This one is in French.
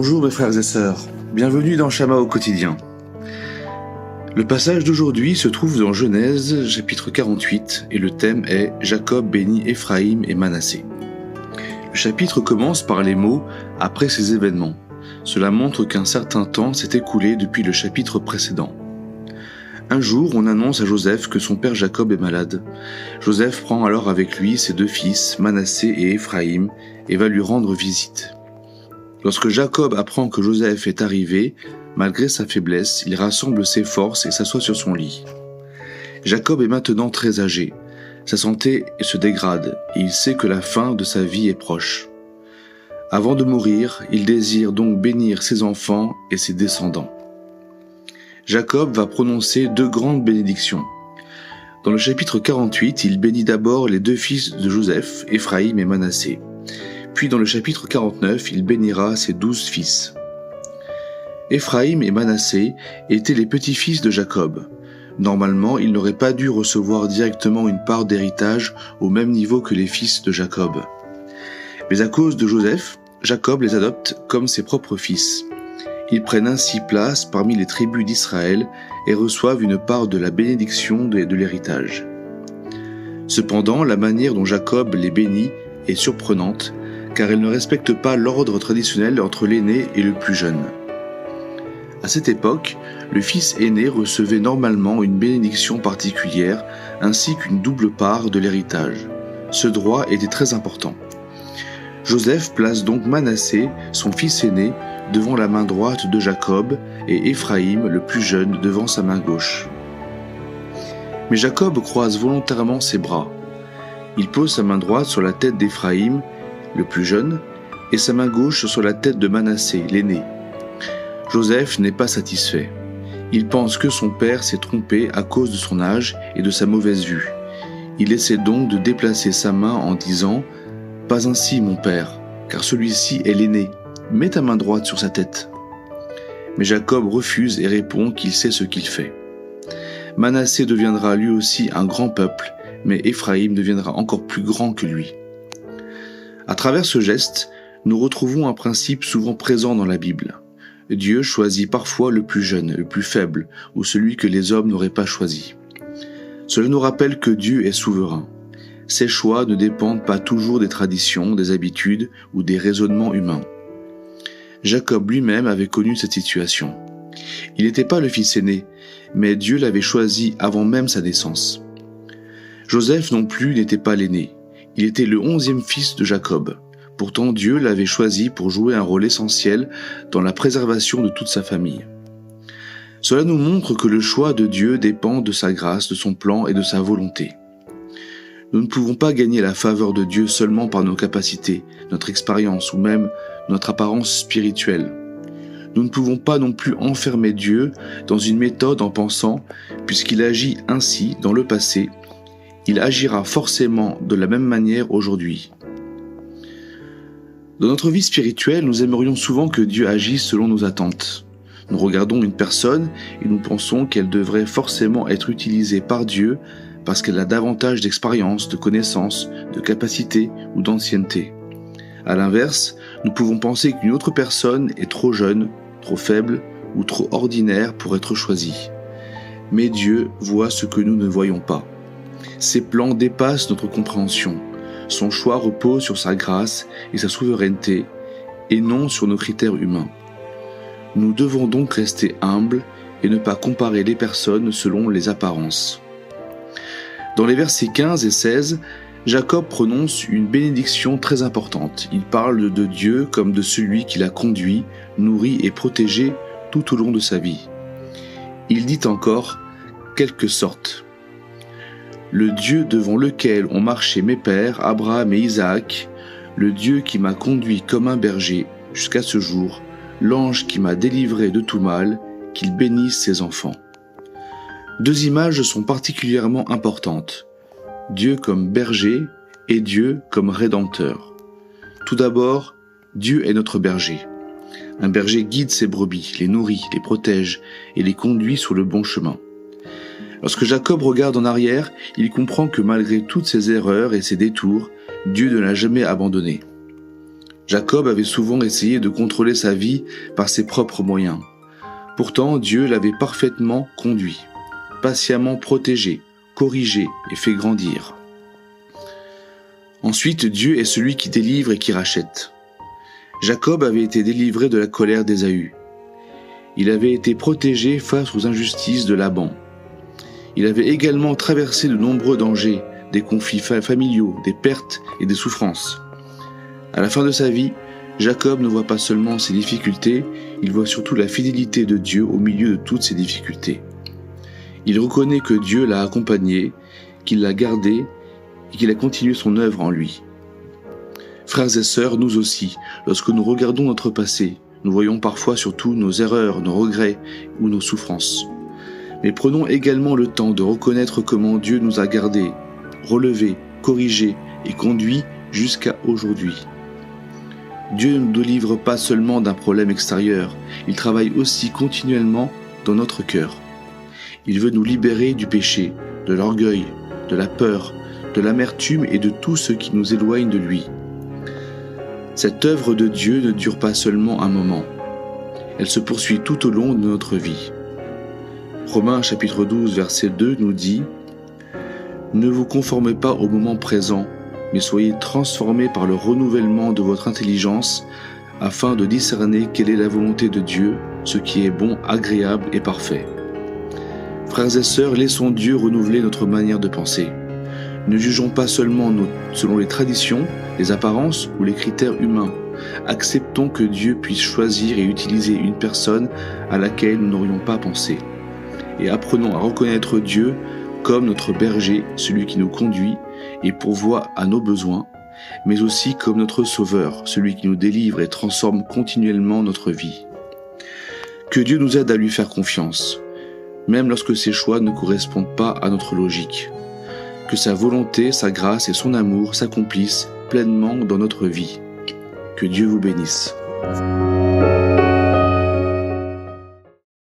Bonjour mes frères et sœurs, bienvenue dans Shama au quotidien. Le passage d'aujourd'hui se trouve dans Genèse, chapitre 48, et le thème est « Jacob bénit Éphraïm et Manassé ». Le chapitre commence par les mots « après ces événements ». Cela montre qu'un certain temps s'est écoulé depuis le chapitre précédent. Un jour, on annonce à Joseph que son père Jacob est malade. Joseph prend alors avec lui ses deux fils, Manassé et Éphraïm, et va lui rendre visite. Lorsque Jacob apprend que Joseph est arrivé, malgré sa faiblesse, il rassemble ses forces et s'assoit sur son lit. Jacob est maintenant très âgé. Sa santé se dégrade et il sait que la fin de sa vie est proche. Avant de mourir, il désire donc bénir ses enfants et ses descendants. Jacob va prononcer deux grandes bénédictions. Dans le chapitre 48, il bénit d'abord les deux fils de Joseph, Éphraïm et Manassé. Puis dans le chapitre 49, il bénira ses 12 fils. Éphraïm et Manassé étaient les petits-fils de Jacob. Normalement, ils n'auraient pas dû recevoir directement une part d'héritage au même niveau que les fils de Jacob. Mais à cause de Joseph, Jacob les adopte comme ses propres fils. Ils prennent ainsi place parmi les tribus d'Israël et reçoivent une part de la bénédiction de l'héritage. Cependant, la manière dont Jacob les bénit est surprenante, car elle ne respecte pas l'ordre traditionnel entre l'aîné et le plus jeune. À cette époque, le fils aîné recevait normalement une bénédiction particulière ainsi qu'une double part de l'héritage. Ce droit était très important. Joseph place donc Manassé, son fils aîné, devant la main droite de Jacob et Éphraïm, le plus jeune, devant sa main gauche. Mais Jacob croise volontairement ses bras. Il pose sa main droite sur la tête d'Éphraïm, le plus jeune, et sa main gauche sur la tête de Manassé, l'aîné. Joseph n'est pas satisfait. Il pense que son père s'est trompé à cause de son âge et de sa mauvaise vue. Il essaie donc de déplacer sa main en disant « Pas ainsi, mon père, car celui-ci est l'aîné. Mets ta main droite sur sa tête. » Mais Jacob refuse et répond qu'il sait ce qu'il fait. Manassé deviendra lui aussi un grand peuple, mais Éphraïm deviendra encore plus grand que lui. À travers ce geste, nous retrouvons un principe souvent présent dans la Bible. Dieu choisit parfois le plus jeune, le plus faible, ou celui que les hommes n'auraient pas choisi. Cela nous rappelle que Dieu est souverain. Ses choix ne dépendent pas toujours des traditions, des habitudes ou des raisonnements humains. Jacob lui-même avait connu cette situation. Il n'était pas le fils aîné, mais Dieu l'avait choisi avant même sa naissance. Joseph non plus n'était pas l'aîné. Il était le 11e fils de Jacob. Pourtant, Dieu l'avait choisi pour jouer un rôle essentiel dans la préservation de toute sa famille. Cela nous montre que le choix de Dieu dépend de sa grâce, de son plan et de sa volonté. Nous ne pouvons pas gagner la faveur de Dieu seulement par nos capacités, notre expérience ou même notre apparence spirituelle. Nous ne pouvons pas non plus enfermer Dieu dans une méthode en pensant, puisqu'il agit ainsi dans le passé, il agira forcément de la même manière aujourd'hui. Dans notre vie spirituelle, nous aimerions souvent que Dieu agisse selon nos attentes. Nous regardons une personne et nous pensons qu'elle devrait forcément être utilisée par Dieu parce qu'elle a davantage d'expérience, de connaissances, de capacités ou d'ancienneté. À l'inverse, nous pouvons penser qu'une autre personne est trop jeune, trop faible ou trop ordinaire pour être choisie. Mais Dieu voit ce que nous ne voyons pas. Ses plans dépassent notre compréhension. Son choix repose sur sa grâce et sa souveraineté, et non sur nos critères humains. Nous devons donc rester humbles et ne pas comparer les personnes selon les apparences. Dans les versets 15 et 16, Jacob prononce une bénédiction très importante. Il parle de Dieu comme de celui qui l'a conduit, nourri et protégé tout au long de sa vie. Il dit encore « quelque sorte ». Le Dieu devant lequel ont marché mes pères, Abraham et Isaac, le Dieu qui m'a conduit comme un berger jusqu'à ce jour, l'ange qui m'a délivré de tout mal, qu'il bénisse ses enfants. Deux images sont particulièrement importantes. Dieu comme berger et Dieu comme rédempteur. Tout d'abord, Dieu est notre berger. Un berger guide ses brebis, les nourrit, les protège et les conduit sur le bon chemin. Lorsque Jacob regarde en arrière, il comprend que malgré toutes ses erreurs et ses détours, Dieu ne l'a jamais abandonné. Jacob avait souvent essayé de contrôler sa vie par ses propres moyens. Pourtant, Dieu l'avait parfaitement conduit, patiemment protégé, corrigé et fait grandir. Ensuite, Dieu est celui qui délivre et qui rachète. Jacob avait été délivré de la colère d'Ésaü. Il avait été protégé face aux injustices de Laban. Il avait également traversé de nombreux dangers, des conflits familiaux, des pertes et des souffrances. À la fin de sa vie, Jacob ne voit pas seulement ses difficultés, il voit surtout la fidélité de Dieu au milieu de toutes ces difficultés. Il reconnaît que Dieu l'a accompagné, qu'il l'a gardé et qu'il a continué son œuvre en lui. Frères et sœurs, nous aussi, lorsque nous regardons notre passé, nous voyons parfois surtout nos erreurs, nos regrets ou nos souffrances. Mais prenons également le temps de reconnaître comment Dieu nous a gardés, relevés, corrigés et conduits jusqu'à aujourd'hui. Dieu ne nous délivre pas seulement d'un problème extérieur, il travaille aussi continuellement dans notre cœur. Il veut nous libérer du péché, de l'orgueil, de la peur, de l'amertume et de tout ce qui nous éloigne de lui. Cette œuvre de Dieu ne dure pas seulement un moment, elle se poursuit tout au long de notre vie. Romains chapitre 12 verset 2 nous dit « Ne vous conformez pas au moment présent, mais soyez transformés par le renouvellement de votre intelligence, afin de discerner quelle est la volonté de Dieu, ce qui est bon, agréable et parfait. » Frères et sœurs, laissons Dieu renouveler notre manière de penser. Ne jugeons pas seulement selon les traditions, les apparences ou les critères humains. Acceptons que Dieu puisse choisir et utiliser une personne à laquelle nous n'aurions pas pensé. Et apprenons à reconnaître Dieu comme notre berger, celui qui nous conduit et pourvoit à nos besoins, mais aussi comme notre sauveur, celui qui nous délivre et transforme continuellement notre vie. Que Dieu nous aide à lui faire confiance, même lorsque ses choix ne correspondent pas à notre logique. Que sa volonté, sa grâce et son amour s'accomplissent pleinement dans notre vie. Que Dieu vous bénisse.